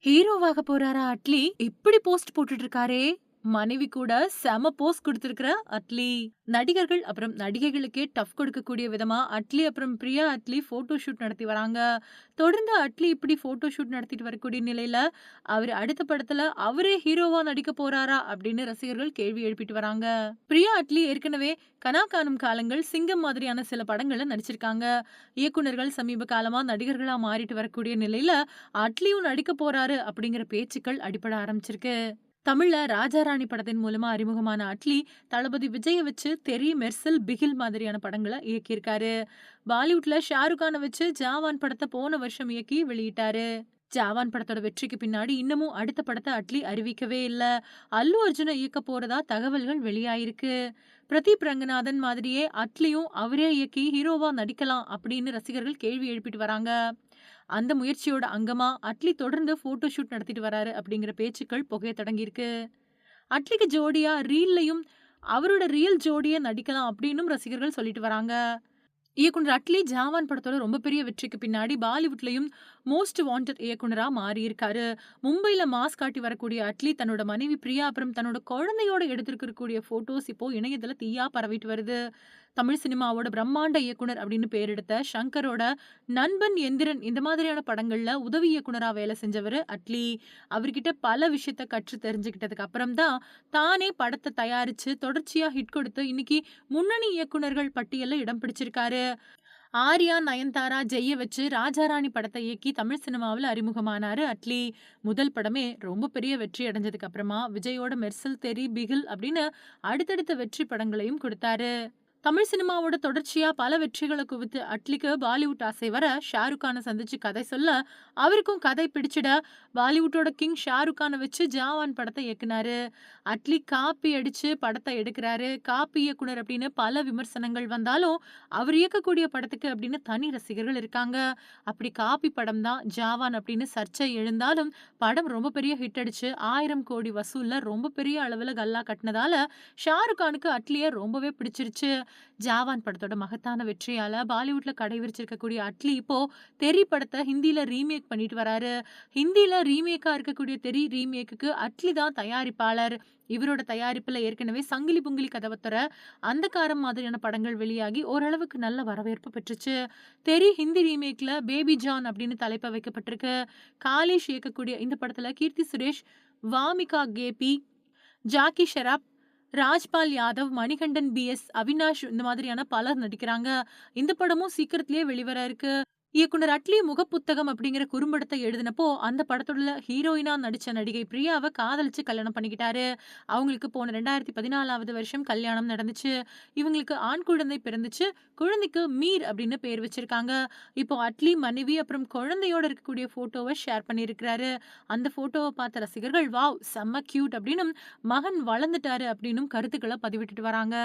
ஹீரோவாக போறாரா அட்லி? இப்படி போஸ்ட் போட்டுட்டு இருக்காரே! மனைவி கூட செம போஸ்ட் குடுத்திருக்கிற அட்லி. நடிகர்கள் அப்புறம் நடிகைகளுக்கே டஃப் கொடுக்கக்கூடிய விதமா அட்லி அப்புறம் பிரியா அட்லி போட்டோ ஷூட் நடத்தி வராங்க. தொடர்ந்து அட்லி இப்படி போட்டோ ஷூட் நடத்திட்டு வரக்கூடிய நிலையில, அவரு அடுத்த படத்துல அவரே ஹீரோவா நடிக்க போறாரா? அப்படின்னு ரசிகர்கள் கேள்வி எழுப்பிட்டு வராங்க. பிரியா அட்லி ஏற்கனவே கனா காணும் காலங்கள், சிங்கம் மாதிரியான சில படங்கள்ல நடிச்சிருக்காங்க. இயக்குனர்கள் சமீப காலமா நடிகர்களா மாறிட்டு வரக்கூடிய நிலையில, அட்லியும் நடிக்க போறாரு அப்படிங்கிற பேச்சுக்கள் அடிபட ஆரம்பிச்சிருக்கு. தமிழ்ல ராஜாராணி படத்தின் மூலமா அறிமுகமான அட்லி, தளபதி விஜய வச்சு தெறி, மெர்சல், பிகில் மாதிரியான படங்கள இயக்கியிருக்காரு. பாலிவுட்ல ஷாருக் கான வச்சு ஜாவான் படத்த போன வருஷம் இயக்கி வெளியிட்டாரு. ஜாவான் படத்தோட வெற்றிக்கு பின்னாடி இன்னமும் அடுத்த படத்த அட்லி அறிவிக்கவே இல்ல. அல்லு அர்ஜுன இயக்க போறதா தகவல்கள் வெளியாயிருக்கு. பிரதீப் ரங்கநாதன் மாதிரியே அட்லியும் அவரே இயக்கி ஹீரோவா நடிக்கலாம் அப்படின்னு ரசிகர்கள் கேள்வி எழுப்பிட்டு வராங்க. அந்த முயற்சியோட அங்கமா அட்லி தொடர்ந்து போட்டோ ஷூட் நடத்திட்டு வராரு அப்படிங்கிற பேச்சுக்கள் புகைய தொடங்கியிருக்கு. அட்லிக்கு ஜோடியா ரீல்லயும் அவரோட ரியல் ஜோடியா நடிக்கலாம் அப்படின்னும் ரசிகர்கள் சொல்லிட்டு வராங்க. இயக்குனர் அட்லி ஜாவான் படத்தோட ரொம்ப பெரிய வெற்றிக்கு பின்னாடி பாலிவுட்லயும் மோஸ்ட் வாண்டட் இயக்குனரா மாறியிருக்காரு. மும்பைல மாஸ் காட்டி வரக்கூடிய அட்லி தன்னோட மனைவி பிரியா அப்புறம் தன்னோட குழந்தையோட எடுத்திருக்கக்கூடிய போட்டோஸ் இப்போ இணையத்துல தீயா பரவிட்டு வருது. தமிழ் சினிமாவோட பிரம்மாண்ட இயக்குனர் அப்படின்னு பேர் எடுத்த ஷங்கரோட நண்பன், எந்திரன் இந்த மாதிரியான படங்கள்ல உதவி இயக்குனரா வேலை செஞ்சவரு அட்லி. அவர்கிட்ட பல விஷயத்த கற்று தெரிஞ்சுக்கிட்டதுக்கு அப்புறம் தான் தானே படத்த தயாரிச்சு தொடர்ச்சியா ஹிட் கொடுத்து இன்னைக்கு முன்னணி இயக்குனர்கள் பட்டியல்ல இடம் பிடிச்சிருக்காரு. ஆர்யா, நயன்தாரா, ஜெய்ய வச்சு ராஜாராணி படத்த இயக்கி தமிழ் சினிமாவுல அறிமுகமானாரு அட்லி. முதல் படமே ரொம்ப பெரிய வெற்றி அடைஞ்சதுக்கு அப்புறமா விஜயோட மெர்சல், தெறி, பிகில் அப்படின்னு அடுத்தடுத்த வெற்றி படங்களையும் குடுத்தாரு. தமிழ் சினிமாவோட தொடர்ச்சியா பல வெற்றிகள குவித்து அட்லிக்கு பாலிவுட் ஆசை வர, ஷாருக் கான சந்திச்சு கதை சொல்ல, அவருக்கும் கதை பிடிச்சிட, பாலிவுட்டோட கிங் ஷாருக் கான வச்சு ஜாவான் படத்த இயக்குனாரு. அட்லி காப்பி அடிச்சு படத்த எடுக்குறாரு. காப்பி இயக்குனர் அப்படின்னு பல விமர்சனங்கள் வந்தாலும், அவர் இயக்கக்கூடிய படத்துக்கு அப்படின்னு தனி ரசிகர்கள் இருக்காங்க. அப்படி காப்பி படம் தான் ஜாவான் அப்படின்னு சர்ச்சை எழுந்தாலும், படம் ரொம்ப பெரிய ஹிட் அடிச்சு 1000 கோடி வசூல்ல ரொம்ப பெரிய அளவுல கல்லா கட்டுனதால, ஷாருக் கானுக்கு அட்லிய ரொம்பவே பிடிச்சிருச்சு. ஜாவான் படத்தோட மகத்தான வெற்றியால பாலிவுட்ல கடை விரிச்சிருக்கக்கூடிய அட்லி இப்போ தெறி படத்த ஹிந்தில ரீமேக் பண்ணிட்டு வராரு. ஹிந்தில ரீமேக்கா இருக்கக்கூடிய தெறி ரீமேக்குக்கு அட்லி தான் தயாரிப்பாளர். இவரோட தயாரிப்புல ஏற்கனவே சங்கிலி புங்கிலி கதவத்தொர, அந்தகாரம் மாதிரியான படங்கள் வெளியாகி ஓரளவுக்கு நல்ல வரவேற்பு பெற்றுச்சு. தெறி ஹிந்தி ரீமேக்ல பேபி ஜான் அப்படின்னு தலைப்ப வைக்கப்பட்டிருக்கு. காலிஷ் இயக்கக்கூடிய இந்த படத்துல கீர்த்தி சுரேஷ், வாமிகா கேபி, ஜாக்கி ஷெராப், ராஜ்பால் யாதவ், மணிகண்டன் பி.எஸ்., அவினாஷ் இந்த மாதிரியான பலர் நடிக்கிறாங்க. இந்த படமும் சீக்கிரத்திலேயே வெளிவர இருக்கு. இயக்குனர் அட்லி முகப்புத்தகம் அப்படிங்கிற குறும்படத்த எழுதினப்போ, அந்த படத்தோட ஹீரோயினா நடிச்ச நடிகை பிரியாவ காதலிச்சு கல்யாணம் பண்ணிக்கிட்டாரு. அவங்களுக்கு போன 2014வது வருஷம் கல்யாணம் நடந்துச்சு. இவங்களுக்கு ஆண் குழந்தை பிறந்துச்சு. குழந்தைக்கு மீர் அப்படின்னு பேர் வச்சிருக்காங்க. இப்போ அட்லி மனைவி அப்புறம் குழந்தையோட இருக்கக்கூடிய போட்டோவ ஷேர் பண்ணியிருக்கிறாரு. அந்த போட்டோவ பார்த்த ரசிகர்கள் வாவ்! செம்ம கியூட் அப்படின்னும், மகன் வளர்ந்துட்டாரு அப்படின்னும் கருத்துக்கள பதிவிட்டுட்டு வராங்க.